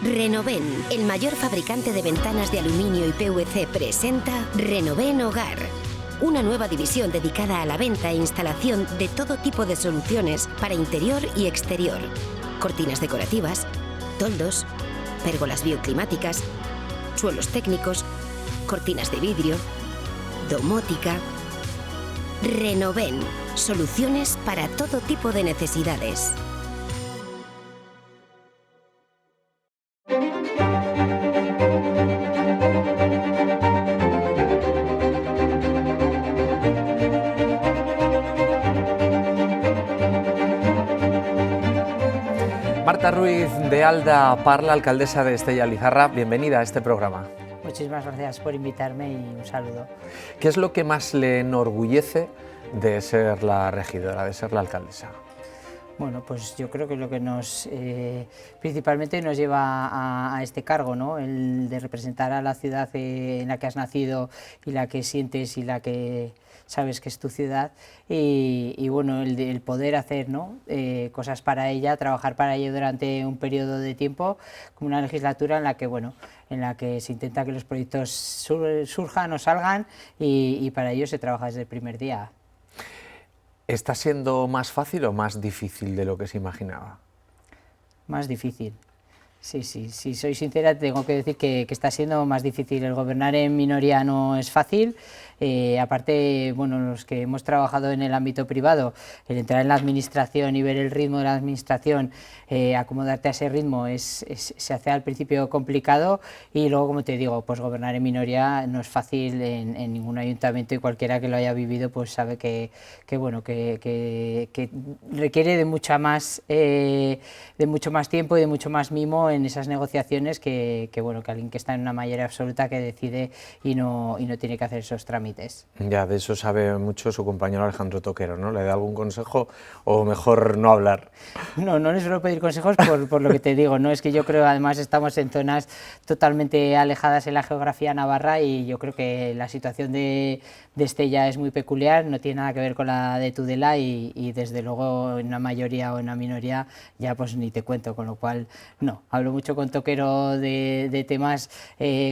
Renoven, el mayor fabricante de ventanas de aluminio y PVC, presenta Renoven Hogar. Una nueva división dedicada a la venta e instalación de todo tipo de soluciones para interior y exterior. Cortinas decorativas, toldos, pérgolas bioclimáticas, suelos técnicos, cortinas de vidrio, domótica. Renoven, soluciones para todo tipo de necesidades. Marta Ruiz de Alda Parla, alcaldesa de Estella Lizarra, bienvenida a este programa. Muchísimas gracias por invitarme y un saludo. ¿Qué es lo que más le enorgullece de ser la regidora, de ser la alcaldesa? Bueno, pues yo creo que lo que principalmente nos lleva a este cargo, ¿no? El de representar a la ciudad en la que has nacido y la que sientes y la que sabes que es tu ciudad y bueno, el poder hacer, ¿no? Cosas para ella, trabajar para ella durante un periodo de tiempo, como una legislatura en la que, bueno, en la que se intenta que los proyectos surjan o salgan y para ello se trabaja desde el primer día. ¿Está siendo más fácil o más difícil de lo que se imaginaba? Más difícil. Sí, si soy sincera, tengo que decir que está siendo más difícil. El gobernar en minoría no es fácil. Aparte, bueno, los que hemos trabajado en el ámbito privado, el entrar en la administración y ver el ritmo de la administración, acomodarte a ese ritmo se hace al principio complicado y luego, como te digo, pues gobernar en minoría no es fácil en ningún ayuntamiento y cualquiera que lo haya vivido pues sabe que requiere de mucho más tiempo y de mucho más mimo en esas negociaciones que alguien que está en una mayoría absoluta que decide y no tiene que hacer esos trámites. Ya, de eso sabe mucho su compañero Alejandro Toquero, ¿no? ¿Le da algún consejo o mejor no hablar? No les suelo pedir consejos por lo que te digo, ¿no? Es que yo creo, además, estamos en zonas totalmente alejadas en la geografía navarra y yo creo que la situación de Estella es muy peculiar, no tiene nada que ver con la de Tudela y desde luego en una mayoría o en una minoría ya pues ni te cuento, con lo cual no, hablo mucho con Toquero de temas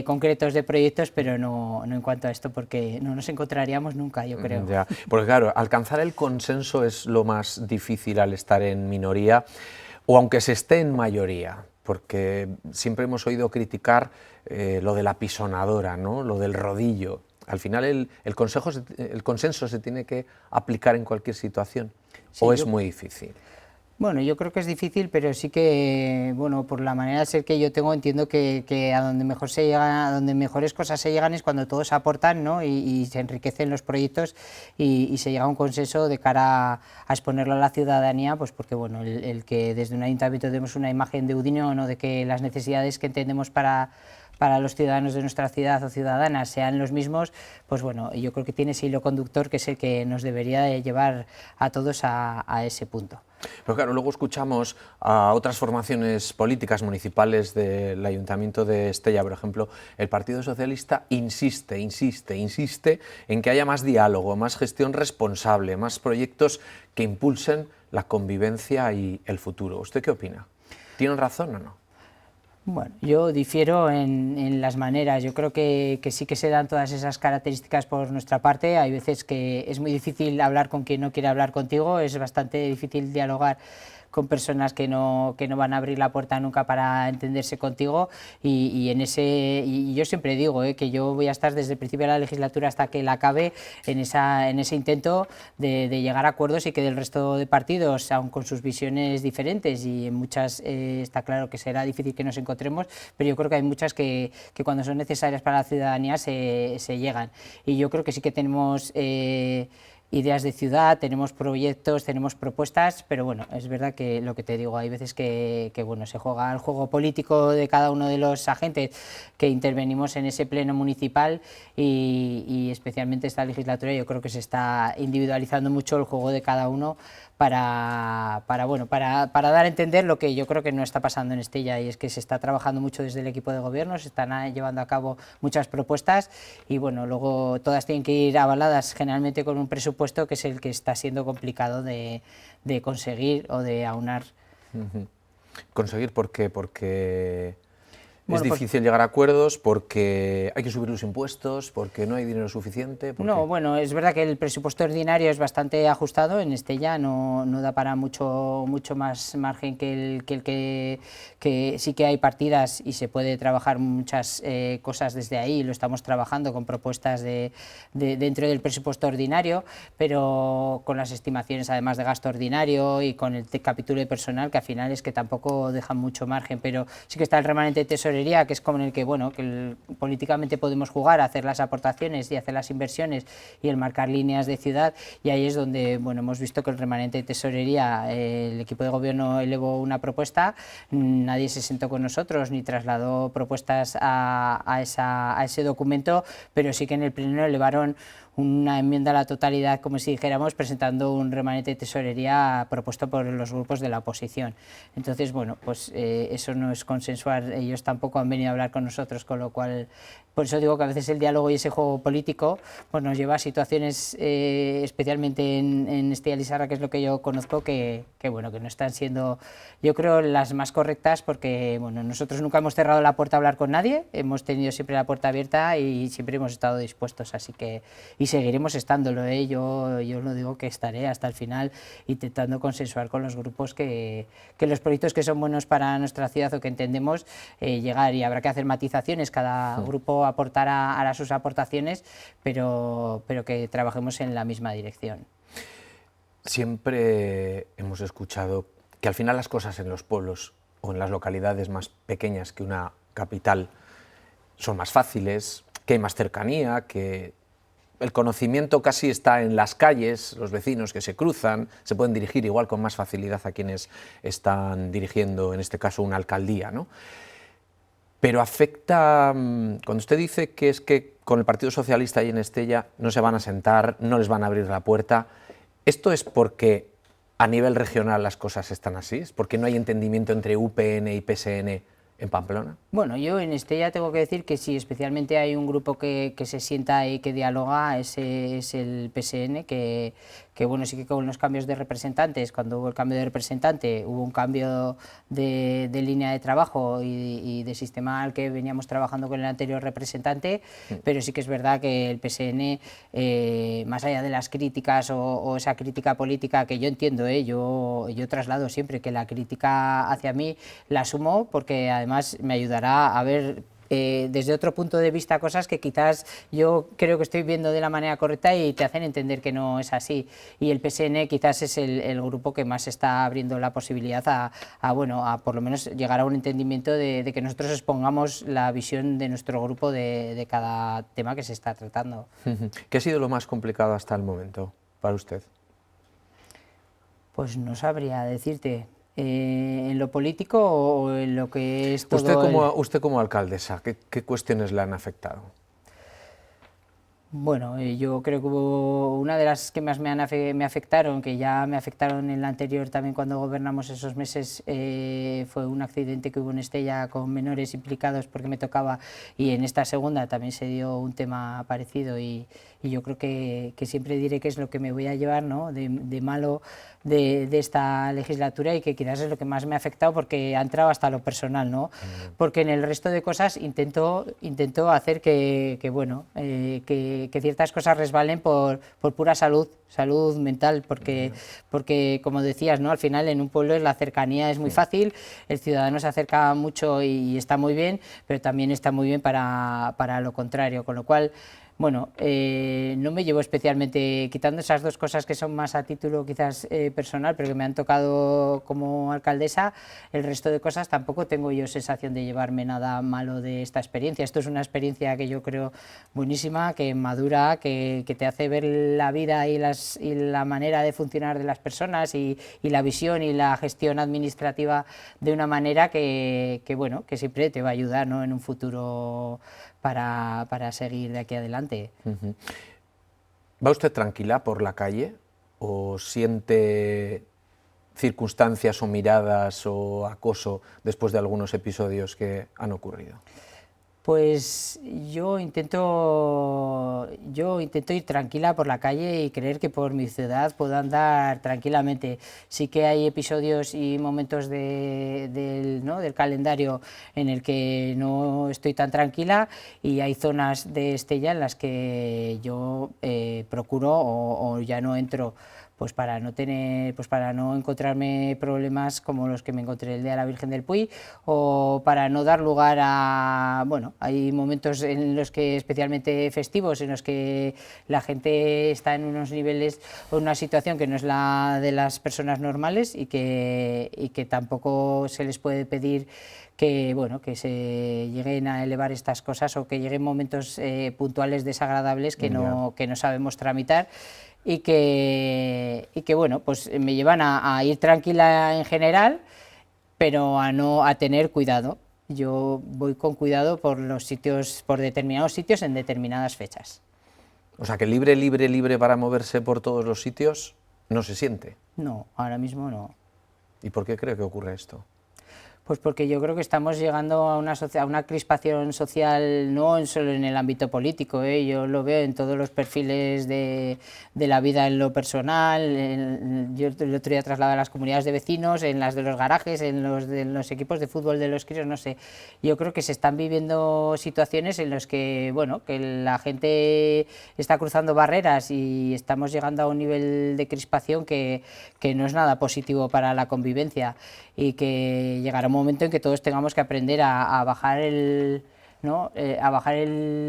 concretos de proyectos, pero no en cuanto a esto porque no nos encontraríamos nunca, yo creo. Ya, porque claro, alcanzar el consenso es lo más difícil al estar en minoría o aunque se esté en mayoría, porque siempre hemos oído criticar lo de la pisonadora, ¿no? Lo del rodillo. Al final el consenso se tiene que aplicar en cualquier situación, sí, ¿o es muy difícil? Bueno, yo creo que es difícil, pero sí que, bueno, por la manera de ser que yo tengo, entiendo que a donde mejor se llega, a donde mejores cosas se llegan es cuando todos aportan, ¿no? y se enriquecen los proyectos y se llega a un consenso de cara a exponerlo a la ciudadanía, pues porque, bueno, el que desde un ayuntamiento demos una imagen de Udine, ¿no? De que las necesidades que entendemos para los ciudadanos de nuestra ciudad o ciudadanas sean los mismos, pues bueno, yo creo que tiene ese hilo conductor que es el que nos debería de llevar a todos a ese punto. Pero claro, luego escuchamos a otras formaciones políticas municipales del Ayuntamiento de Estella, por ejemplo, el Partido Socialista insiste en que haya más diálogo, más gestión responsable, más proyectos que impulsen la convivencia y el futuro. ¿Usted qué opina? ¿Tienen razón o no? Bueno, yo difiero en las maneras. Yo creo que sí que se dan todas esas características por nuestra parte. Hay veces que es muy difícil hablar con quien no quiere hablar contigo, es bastante difícil dialogar con personas que no van a abrir la puerta nunca para entenderse contigo y yo siempre digo que yo voy a estar desde el principio de la legislatura hasta que la acabe en ese intento de llegar a acuerdos y que del resto de partidos, aun con sus visiones diferentes y en muchas está claro que será difícil que nos encontremos, pero yo creo que hay muchas que cuando son necesarias para la ciudadanía se llegan y yo creo que sí que tenemos ideas de ciudad, tenemos proyectos, tenemos propuestas, pero bueno, es verdad que lo que te digo, hay veces que bueno, se juega el juego político de cada uno de los agentes que intervenimos en ese pleno municipal y especialmente esta legislatura yo creo que se está individualizando mucho el juego de cada uno para dar a entender lo que yo creo que no está pasando en Estella, y es que se está trabajando mucho desde el equipo de gobierno, se están llevando a cabo muchas propuestas y bueno, luego todas tienen que ir avaladas generalmente con un presupuesto que es el que está siendo complicado de conseguir o de aunar. ¿Conseguir por qué? Porque Es Bueno, difícil llegar a acuerdos porque hay que subir los impuestos, porque no hay dinero suficiente. No, bueno, es verdad que el presupuesto ordinario es bastante ajustado, en Estella no da para mucho más margen que sí que hay partidas y se puede trabajar muchas cosas desde ahí, lo estamos trabajando con propuestas dentro del presupuesto ordinario, pero con las estimaciones además de gasto ordinario y con el capítulo de personal, que al final es que tampoco dejan mucho margen, pero sí que está el remanente de tesorería, que es con el que, bueno, políticamente podemos jugar, hacer las aportaciones y hacer las inversiones y el marcar líneas de ciudad, y ahí es donde, bueno, hemos visto que el remanente de tesorería, el equipo de gobierno elevó una propuesta, nadie se sentó con nosotros ni trasladó propuestas a ese documento, pero sí que en el pleno elevaron una enmienda a la totalidad, como si dijéramos, presentando un remanente de tesorería propuesto por los grupos de la oposición. Entonces, bueno, pues eso no es consensuar, ellos tampoco han venido a hablar con nosotros, con lo cual, por eso digo que a veces el diálogo y ese juego político pues nos lleva a situaciones, especialmente en Estella Lizarra, que es lo que yo conozco, que bueno, que no están siendo, yo creo, las más correctas, porque bueno, nosotros nunca hemos cerrado la puerta a hablar con nadie, hemos tenido siempre la puerta abierta y siempre hemos estado dispuestos, así que, y seguiremos estándolo, yo lo digo que estaré hasta el final intentando consensuar con los grupos que los proyectos que son buenos para nuestra ciudad o que entendemos llegar, y habrá que hacer matizaciones, cada grupo hará sus aportaciones, pero que trabajemos en la misma dirección. Siempre hemos escuchado que al final las cosas en los pueblos o en las localidades más pequeñas que una capital son más fáciles, que hay más cercanía, que el conocimiento casi está en las calles, los vecinos que se cruzan, se pueden dirigir igual con más facilidad a quienes están dirigiendo, en este caso, una alcaldía, ¿no? Pero afecta, cuando usted dice que es que con el Partido Socialista y en Estella no se van a sentar, no les van a abrir la puerta, ¿esto es porque a nivel regional las cosas están así? ¿Es porque no hay entendimiento entre UPN y PSN en Pamplona? Bueno, yo en Estella tengo que decir que sí, especialmente hay un grupo que se sienta y que dialoga, ese es el PSN, que bueno, sí que con los cambios de representantes, cuando hubo el cambio de representante, hubo un cambio de línea de trabajo y de sistema al que veníamos trabajando con el anterior representante, pero sí que es verdad que el PSN, más allá de las críticas o esa crítica política que yo entiendo, yo traslado siempre que la crítica hacia mí la asumo, porque además me ayudará a ver desde otro punto de vista cosas que quizás yo creo que estoy viendo de la manera correcta y te hacen entender que no es así, y el PSN quizás es el grupo que más está abriendo la posibilidad a por lo menos llegar a un entendimiento de que nosotros expongamos la visión de nuestro grupo de cada tema que se está tratando. ¿Qué ha sido lo más complicado hasta el momento para usted? Pues no sabría decirte. ¿En lo político o en lo que es todo Usted como alcaldesa, ¿qué cuestiones le han afectado? Bueno, yo creo que hubo una de las que más me afectaron, que ya me afectaron en la anterior también cuando gobernamos esos meses, fue un accidente que hubo en Estella con menores implicados porque me tocaba, y en esta segunda también se dio un tema parecido, y yo creo que siempre diré que es lo que me voy a llevar, ¿no?, de malo de esta legislatura, y que quizás es lo que más me ha afectado porque ha entrado hasta lo personal, ¿no? Porque en el resto de cosas intento hacer que ciertas cosas resbalen por pura salud mental, porque como decías, ¿no?, al final en un pueblo la cercanía es muy fácil, el ciudadano se acerca mucho y está muy bien, pero también está muy bien para lo contrario, con lo cual, bueno, no me llevo especialmente, quitando esas dos cosas que son más a título quizás personal, pero que me han tocado como alcaldesa, el resto de cosas tampoco tengo yo sensación de llevarme nada malo de esta experiencia. Esto es una experiencia que yo creo buenísima, que madura, que te hace ver la vida y la manera de funcionar de las personas y la visión y la gestión administrativa de una manera que siempre te va a ayudar, ¿no?, en un futuro para seguir de aquí adelante. ¿Va usted tranquila por la calle o siente circunstancias o miradas o acoso después de algunos episodios que han ocurrido? Pues yo intento ir tranquila por la calle y creer que por mi ciudad puedo andar tranquilamente. Sí que hay episodios y momentos del calendario en el que no estoy tan tranquila, y hay zonas de Estella en las que yo procuro o ya no entro, pues para no encontrarme problemas como los que me encontré el día de la Virgen del Puy, o para no dar lugar a, bueno, hay momentos en los que, especialmente festivos, en los que la gente está en unos niveles o en una situación que no es la de las personas normales, y que tampoco se les puede pedir que, bueno, que se lleguen a elevar estas cosas, o que lleguen momentos puntuales desagradables que no sabemos tramitar. Y que bueno, pues me llevan a ir tranquila en general, pero a tener cuidado. Yo voy con cuidado por determinados sitios en determinadas fechas. O sea, que libre para moverse por todos los sitios no se siente. No, ahora mismo no. ¿Y por qué cree que ocurre esto? Pues porque yo creo que estamos llegando a una crispación social, no solo en el ámbito político, yo lo veo en todos los perfiles de la vida en lo personal. Yo el otro día trasladaba a las comunidades de vecinos, en las de los garajes, en los equipos de fútbol de los críos, no sé. Yo creo que se están viviendo situaciones en las que, bueno, que la gente está cruzando barreras y estamos llegando a un nivel de crispación que no es nada positivo para la convivencia, y que llegará un momento en que todos tengamos que aprender a bajar el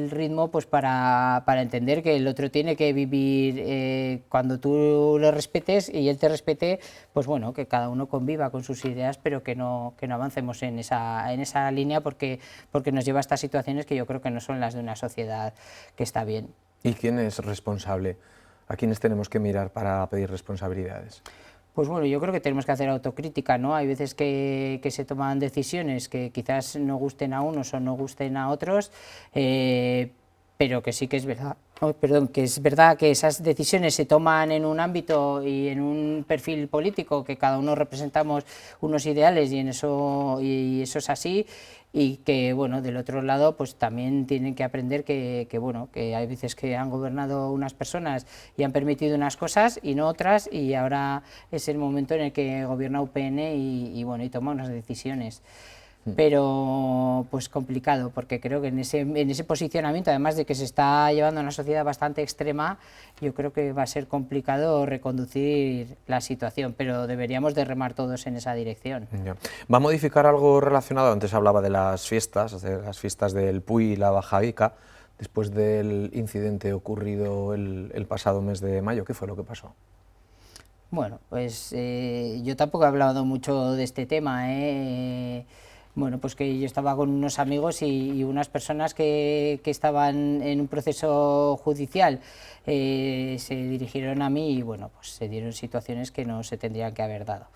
ritmo, pues para entender que el otro tiene que vivir cuando tú lo respetes y él te respete, pues bueno, que cada uno conviva con sus ideas, pero que no avancemos en esa línea, porque nos lleva a estas situaciones que yo creo que no son las de una sociedad que está bien. ¿Y quién es responsable? ¿A quiénes tenemos que mirar para pedir responsabilidades? Pues bueno, yo creo que tenemos que hacer autocrítica, ¿no? Hay veces que se toman decisiones que quizás no gusten a unos o no gusten a otros, pero que sí que es verdad, que esas decisiones se toman en un ámbito y en un perfil político, que cada uno representamos unos ideales, y eso es así, y que, bueno, del otro lado pues también tienen que aprender que hay veces que han gobernado unas personas y han permitido unas cosas y no otras, y ahora es el momento en el que gobierna UPN y toma unas decisiones. Pero pues complicado, porque creo que en ese posicionamiento, además de que se está llevando a una sociedad bastante extrema, yo creo que va a ser complicado reconducir la situación, pero deberíamos de remar todos en esa dirección. Ya. ¿Va a modificar algo relacionado? Antes hablaba de las fiestas del Puy y la Bajadica, después del incidente ocurrido el pasado mes de mayo. ¿Qué fue lo que pasó? Bueno, pues yo tampoco he hablado mucho de este tema, Bueno, pues que yo estaba con unos amigos y unas personas que estaban en un proceso judicial se dirigieron a mí, y bueno, pues se dieron situaciones que no se tendrían que haber dado.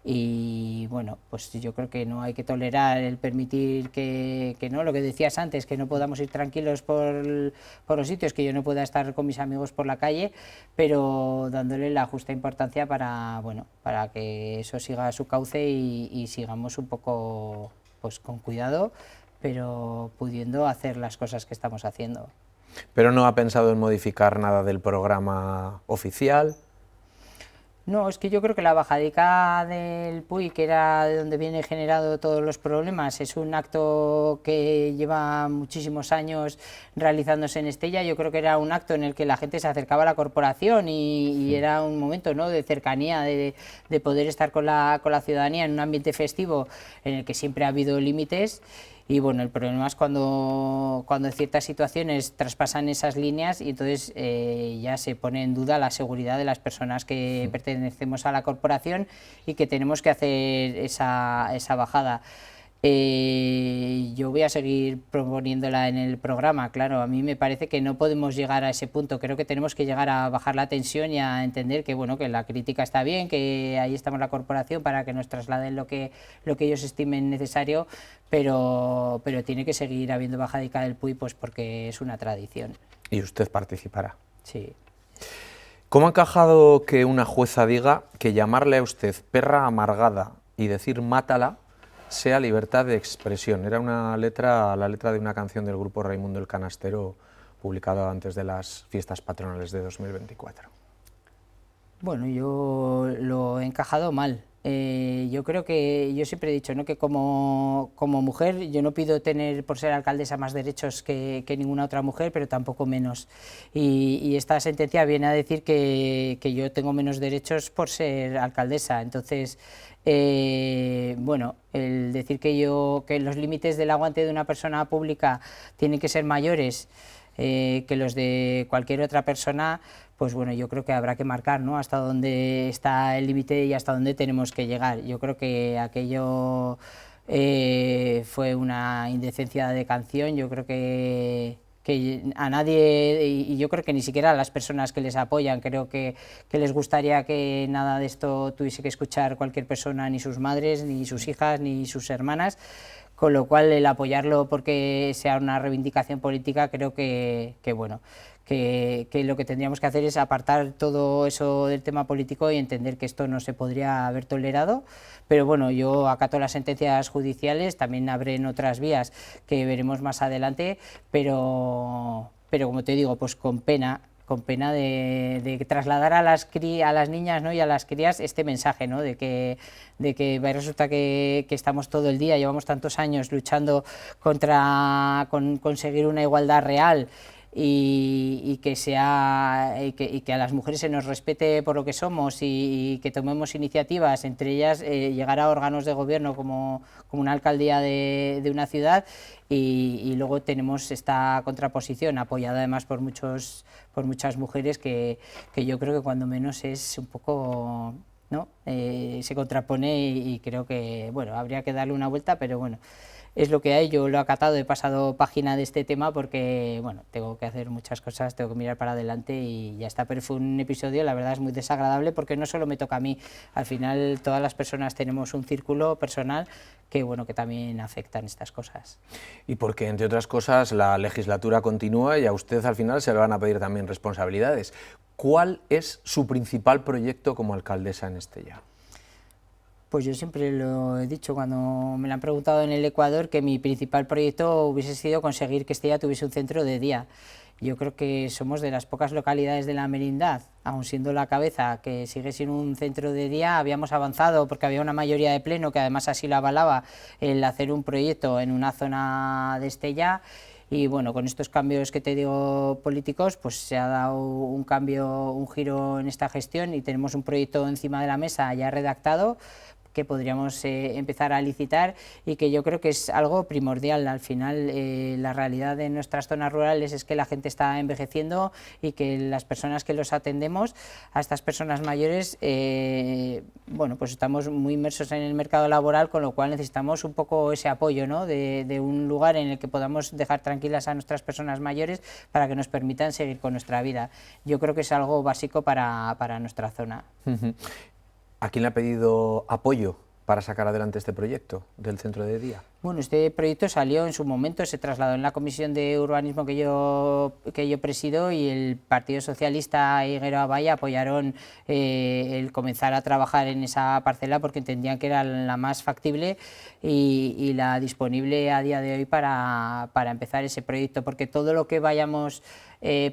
Y bueno, pues yo creo que no hay que tolerar el permitir que no, lo que decías antes, que no podamos ir tranquilos por los sitios, que yo no pueda estar con mis amigos por la calle, pero dándole la justa importancia para que eso siga su cauce y sigamos un poco pues con cuidado, pero pudiendo hacer las cosas que estamos haciendo. ¿Pero no ha pensado en modificar nada del programa oficial? No, es que yo creo que la Bajadica del Puy, que era de donde viene generado todos los problemas, es un acto que lleva muchísimos años realizándose en Estella. Yo creo que era un acto en el que la gente se acercaba a la corporación y era un momento, ¿no?, de cercanía, de poder estar con la ciudadanía en un ambiente festivo en el que siempre ha habido límites. Y bueno, el problema es cuando en ciertas situaciones traspasan esas líneas, y entonces ya se pone en duda la seguridad de las personas que pertenecemos a la corporación y que tenemos que hacer esa bajada. Yo voy a seguir proponiéndola en el programa, claro. A mí me parece que no podemos llegar a ese punto. Creo que tenemos que llegar a bajar la tensión y a entender que que la crítica está bien, que ahí estamos la corporación para que nos trasladen lo que ellos estimen necesario, pero tiene que seguir habiendo Bajadica del Puy, pues porque es una tradición. ¿Y usted participará? Sí. ¿Cómo ha encajado que una jueza diga que llamarle a usted perra amargada y decir mátala sea libertad de expresión. Era la letra de una canción del grupo Raimundo el Canastero, publicada antes de las fiestas patronales de 2024. Bueno, yo lo he encajado mal. Yo creo que, yo siempre he dicho, ¿no?, que como mujer yo no pido tener, por ser alcaldesa, más derechos que ninguna otra mujer, pero tampoco menos. Y esta sentencia viene a decir que yo tengo menos derechos por ser alcaldesa. Entonces, bueno, el decir que los límites del aguante de una persona pública tienen que ser mayores que los de cualquier otra persona, pues bueno, yo creo que habrá que marcar, ¿no?, hasta dónde está el límite y hasta dónde tenemos que llegar. Yo creo que aquello fue una indecencia de canción. Yo creo que a nadie, y yo creo que ni siquiera a las personas que les apoyan, creo que les gustaría que nada de esto tuviese que escuchar cualquier persona, ni sus madres, ni sus hijas, ni sus hermanas. Con lo cual, el apoyarlo porque sea una reivindicación política, creo que bueno, que lo que tendríamos que hacer es apartar todo eso del tema político y entender que esto no se podría haber tolerado. Pero bueno, yo acato las sentencias judiciales, también abren otras vías que veremos más adelante, pero como te digo, pues con pena de trasladar a las niñas, ¿no?, y a las crías este mensaje, ¿no?, de que resulta que estamos todo el día, llevamos tantos años luchando contra conseguir una igualdad real, y que a las mujeres se nos respete por lo que somos, y que tomemos iniciativas, entre ellas llegar a órganos de gobierno como una alcaldía de una ciudad, y luego tenemos esta contraposición apoyada además por muchas mujeres que yo creo que cuando menos es un poco, ¿no?, se contrapone, y creo que bueno, habría que darle una vuelta, pero bueno, es lo que hay. Yo lo he acatado, he pasado página de este tema porque bueno, tengo que hacer muchas cosas, tengo que mirar para adelante y ya está. Pero fue un episodio, la verdad es muy desagradable, porque no solo me toca a mí, al final todas las personas tenemos un círculo personal que bueno, que también afectan estas cosas. Y porque, entre otras cosas, la legislatura continúa y a usted al final se le van a pedir también responsabilidades. ¿Cuál es su principal proyecto como alcaldesa en Estella? Pues yo siempre lo he dicho cuando me lo han preguntado en el Ecuador, que mi principal proyecto hubiese sido conseguir que Estella tuviese un centro de día. Yo creo que somos de las pocas localidades de la Merindad, aun siendo la cabeza, que sigue sin un centro de día. Habíamos avanzado porque había una mayoría de pleno que además así lo avalaba, el hacer un proyecto en una zona de Estella. Y bueno, con estos cambios que te digo políticos, pues se ha dado un cambio, un giro en esta gestión, y tenemos un proyecto encima de la mesa ya redactado que podríamos empezar a licitar, y que yo creo que es algo primordial. Al final, la realidad de nuestras zonas rurales es que la gente está envejeciendo, y que las personas que los atendemos, a estas personas mayores, bueno, pues estamos muy inmersos en el mercado laboral, con lo cual necesitamos un poco ese apoyo, ¿no?, de un lugar en el que podamos dejar tranquilas a nuestras personas mayores para que nos permitan seguir con nuestra vida. Yo creo que es algo básico para nuestra zona. ¿A quién le ha pedido apoyo para sacar adelante este proyecto del centro de día? Bueno, este proyecto salió en su momento, se trasladó en la comisión de urbanismo que yo presido, y el Partido Socialista y Higuero Abaya apoyaron el comenzar a trabajar en esa parcela, porque entendían que era la más factible y la disponible a día de hoy para empezar ese proyecto, porque todo lo que vayamos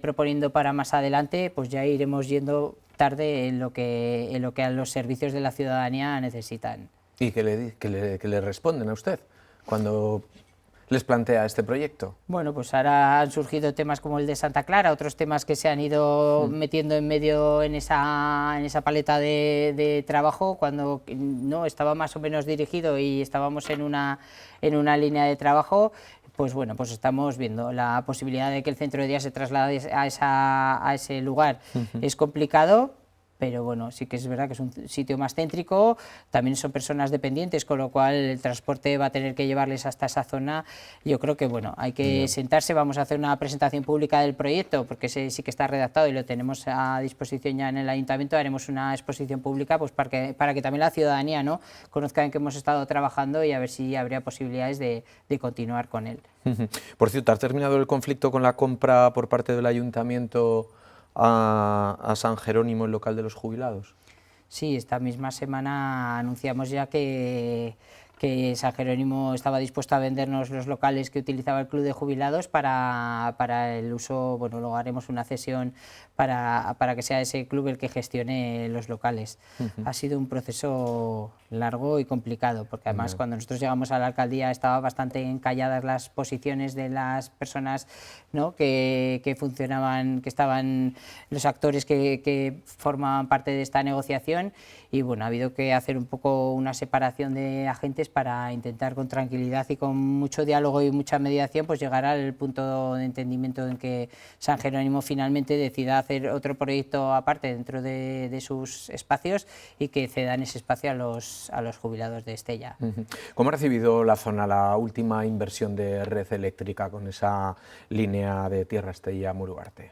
proponiendo para más adelante, pues ya iremos yendo tarde en lo que a los servicios de la ciudadanía necesitan. ¿Y qué le responden a usted cuando les plantea este proyecto? Bueno, pues ahora han surgido temas como el de Santa Clara, otros temas que se han ido metiendo en medio en esa paleta de trabajo, cuando no estaba más o menos dirigido y estábamos en una línea de trabajo. Pues bueno, pues estamos viendo la posibilidad de que el centro de día se traslade a ese lugar. Es complicado, pero bueno, sí que es verdad que es un sitio más céntrico, también son personas dependientes, con lo cual el transporte va a tener que llevarles hasta esa zona. Yo creo que bueno, hay que sentarse, vamos a hacer una presentación pública del proyecto, porque ese sí que está redactado y lo tenemos a disposición ya en el ayuntamiento. Haremos una exposición pública, pues para que también la ciudadanía, ¿no?, conozca en qué hemos estado trabajando, y a ver si habría posibilidades de continuar con él. Por cierto, ¿has terminado el conflicto con la compra por parte del ayuntamiento a San Jerónimo, el local de los jubilados? Sí, esta misma semana anunciamos ya que que San Jerónimo estaba dispuesto a vendernos los locales que utilizaba el club de jubilados para el uso, bueno, luego haremos una cesión para que sea ese club el que gestione los locales. Ha sido un proceso largo y complicado, porque además cuando nosotros llegamos a la alcaldía estaban bastante encalladas las posiciones de las personas, ¿no?, que funcionaban, que estaban, los actores que formaban parte de esta negociación, y bueno, ha habido que hacer un poco una separación de agentes para intentar con tranquilidad y con mucho diálogo y mucha mediación pues llegar al punto de entendimiento en que San Jerónimo finalmente decida hacer otro proyecto aparte dentro de sus espacios y que cedan ese espacio a los jubilados de Estella. ¿Cómo ha recibido la zona la última inversión de red eléctrica con esa línea de Tierra Estella-Muruarte?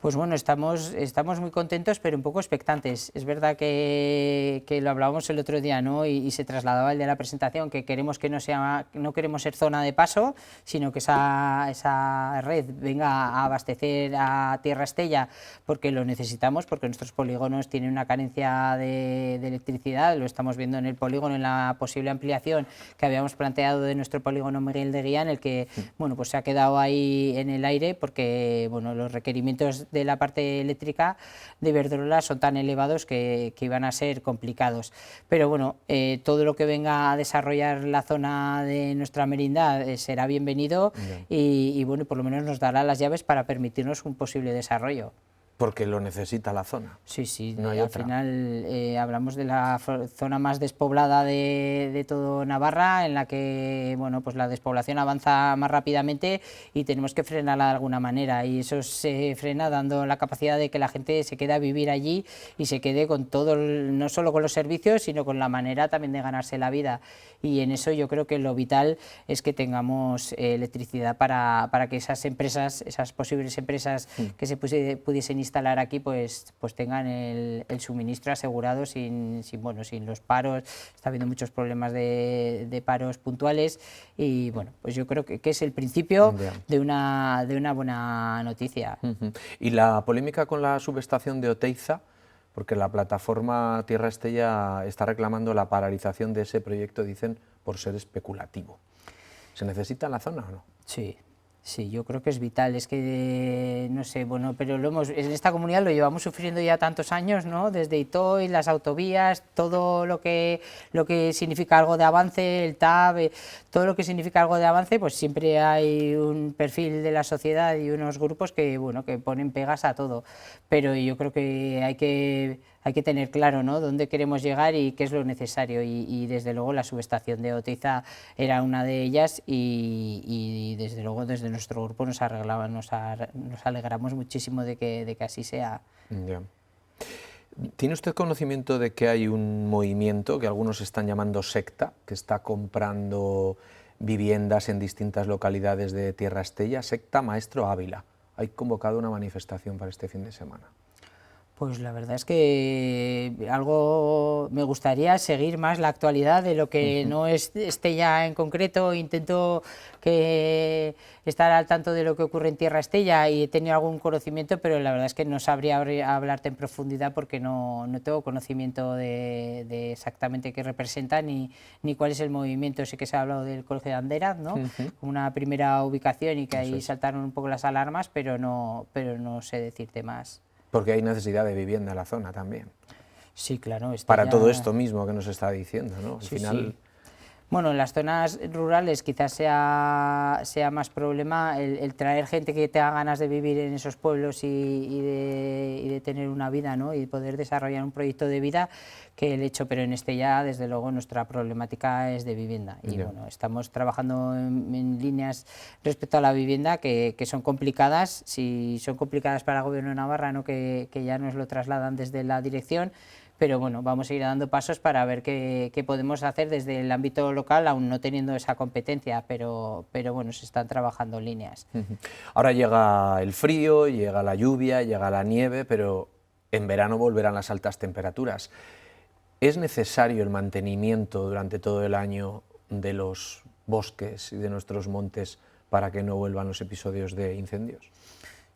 Pues bueno, estamos muy contentos, pero un poco expectantes. Es verdad que lo hablábamos el otro día, ¿no? Y se trasladaba el de la presentación, que queremos que no queremos ser zona de paso, sino que esa red venga a abastecer a Tierra Estella, porque lo necesitamos, porque nuestros polígonos tienen una carencia de electricidad. Lo estamos viendo en el polígono, en la posible ampliación que habíamos planteado de nuestro polígono Miguel de Guía, en el que bueno, pues se ha quedado ahí en el aire, porque bueno, los requerimientos de la parte eléctrica de Iberdrola son tan elevados que iban a ser complicados. Pero bueno, todo lo que venga a desarrollar la zona de nuestra merindad será bienvenido y bueno, por lo menos nos dará las llaves para permitirnos un posible desarrollo. Porque lo necesita la zona. Sí, sí, no hay al otra. final hablamos de la zona más despoblada de todo Navarra, en la que bueno, pues la despoblación avanza más rápidamente y tenemos que frenarla de alguna manera, y eso se frena dando la capacidad de que la gente se quede a vivir allí y se quede con todo, no solo con los servicios, sino con la manera también de ganarse la vida, y en eso yo creo que lo vital es que tengamos electricidad para que esas empresas, esas posibles empresas que se pudiesen instalar aquí, pues tengan el suministro asegurado sin los paros. Está habiendo muchos problemas de paros puntuales y bueno, pues yo creo que es el principio de una buena noticia. Y la polémica con la subestación de Oteiza, porque la plataforma Tierra Estella está reclamando la paralización de ese proyecto, dicen, por ser especulativo. ¿Se necesita en la zona o no? Sí. Sí, yo creo que es vital, es que, no sé, bueno, pero en esta comunidad lo llevamos sufriendo ya tantos años, ¿no? Desde Itoy, las autovías, todo lo que significa algo de avance, el TAV, todo lo que significa algo de avance, pues siempre hay un perfil de la sociedad y unos grupos que, bueno, que ponen pegas a todo, pero yo creo que hay que tener claro, ¿no?, dónde queremos llegar y qué es lo necesario, y desde luego la subestación de Oteiza era una de ellas, y desde luego desde nuestro grupo nos alegramos muchísimo de que así sea. Ya. ¿Tiene usted conocimiento de que hay un movimiento que algunos están llamando secta, que está comprando viviendas en distintas localidades de Tierra Estella? Secta Maestro Ávila. Hay convocado una manifestación para este fin de semana. Pues la verdad es que algo me gustaría seguir más la actualidad de lo que no es Estella en concreto. Intento estar al tanto de lo que ocurre en Tierra Estella y he tenido algún conocimiento, pero la verdad es que no sabría hablarte en profundidad porque no tengo conocimiento de exactamente qué representa ni cuál es el movimiento. Sé que se ha hablado del Colegio de Anderaz, ¿no?, como una primera ubicación, y que ahí saltaron un poco las alarmas, pero no sé decirte más. Porque hay necesidad de vivienda en la zona también. Sí, claro. Para todo esto mismo que nos está diciendo, ¿no? Al final... Sí. Bueno, en las zonas rurales quizás sea más problema el traer gente que tenga ganas de vivir en esos pueblos y de tener una vida, ¿no?, y poder desarrollar un proyecto de vida, que el hecho, pero en Estella, desde luego, nuestra problemática es de vivienda. Y bueno, estamos trabajando en líneas respecto a la vivienda que son complicadas. Si son complicadas para el Gobierno de Navarra, ¿no?, que ya nos lo trasladan desde la dirección, pero bueno, vamos a ir dando pasos para ver qué podemos hacer desde el ámbito local, aún no teniendo esa competencia, pero bueno, se están trabajando líneas. Ahora llega el frío, llega la lluvia, llega la nieve, pero en verano volverán las altas temperaturas. ¿Es necesario el mantenimiento durante todo el año de los bosques y de nuestros montes para que no vuelvan los episodios de incendios?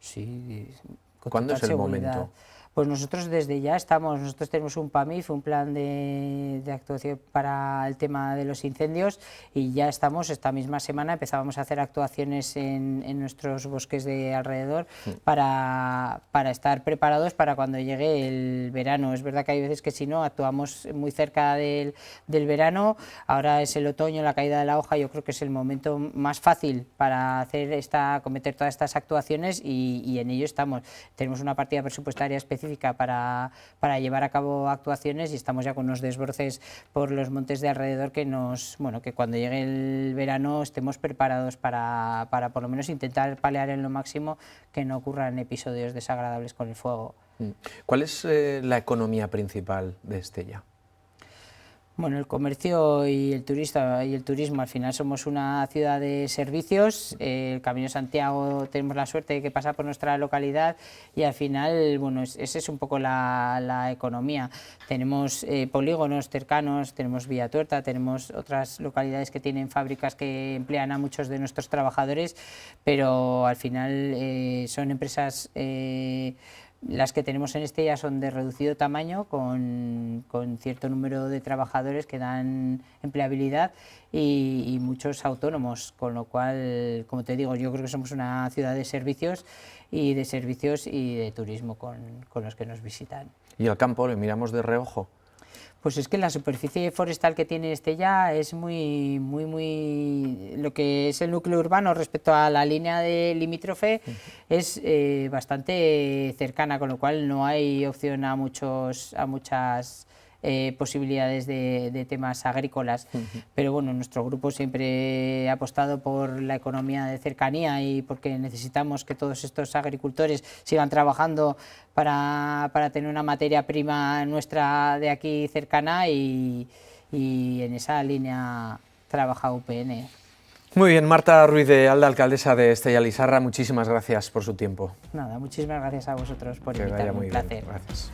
Sí. ¿Cuándo es el momento? Pues nosotros desde ya nosotros tenemos un PAMIF, un plan de actuación para el tema de los incendios, y ya esta misma semana empezábamos a hacer actuaciones en nuestros bosques de alrededor para estar preparados para cuando llegue el verano. Es verdad que hay veces que si no actuamos muy cerca del verano, ahora es el otoño, la caída de la hoja, yo creo que es el momento más fácil para cometer todas estas actuaciones y en ello estamos. Tenemos una partida presupuestaria específica para llevar a cabo actuaciones y estamos ya con unos desbroces por los montes de alrededor que que cuando llegue el verano estemos preparados para por lo menos intentar paliar en lo máximo que no ocurran episodios desagradables con el fuego. ¿Cuál es la economía principal de Estella? Bueno, el comercio y el turismo, al final somos una ciudad de servicios, el Camino de Santiago tenemos la suerte de que pasa por nuestra localidad y al final, bueno, esa es un poco la economía. Tenemos polígonos cercanos, tenemos Villatuerta, tenemos otras localidades que tienen fábricas que emplean a muchos de nuestros trabajadores, pero al final son empresas... Las que tenemos en Estella son de reducido tamaño, con cierto número de trabajadores que dan empleabilidad y muchos autónomos, con lo cual, como te digo, yo creo que somos una ciudad de servicios y de turismo con los que nos visitan. ¿Y el campo le miramos de reojo? Pues es que la superficie forestal que tiene Estella es muy lo que es el núcleo urbano respecto a la línea de limítrofe es bastante cercana, con lo cual no hay opción a muchas posibilidades de temas agrícolas, pero bueno, nuestro grupo siempre ha apostado por la economía de cercanía y porque necesitamos que todos estos agricultores sigan trabajando para tener una materia prima nuestra de aquí cercana y en esa línea trabaja UPN. Muy bien, Marta Ruiz de Alda, alcaldesa de Estella Lizarra, muchísimas gracias por su tiempo. Nada, muchísimas gracias a vosotros por invitarme, vaya muy un placer. Bien. Gracias.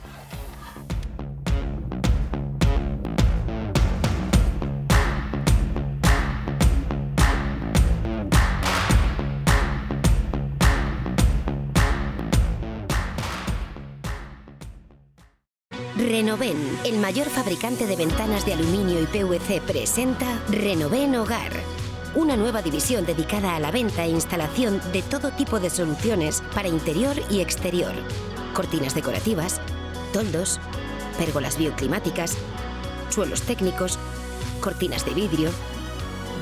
Renoven, el mayor fabricante de ventanas de aluminio y PVC, presenta Renoven Hogar. Una nueva división dedicada a la venta e instalación de todo tipo de soluciones para interior y exterior. Cortinas decorativas, toldos, pérgolas bioclimáticas, suelos técnicos, cortinas de vidrio,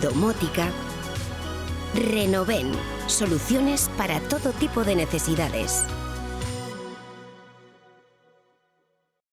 domótica. Renoven, soluciones para todo tipo de necesidades.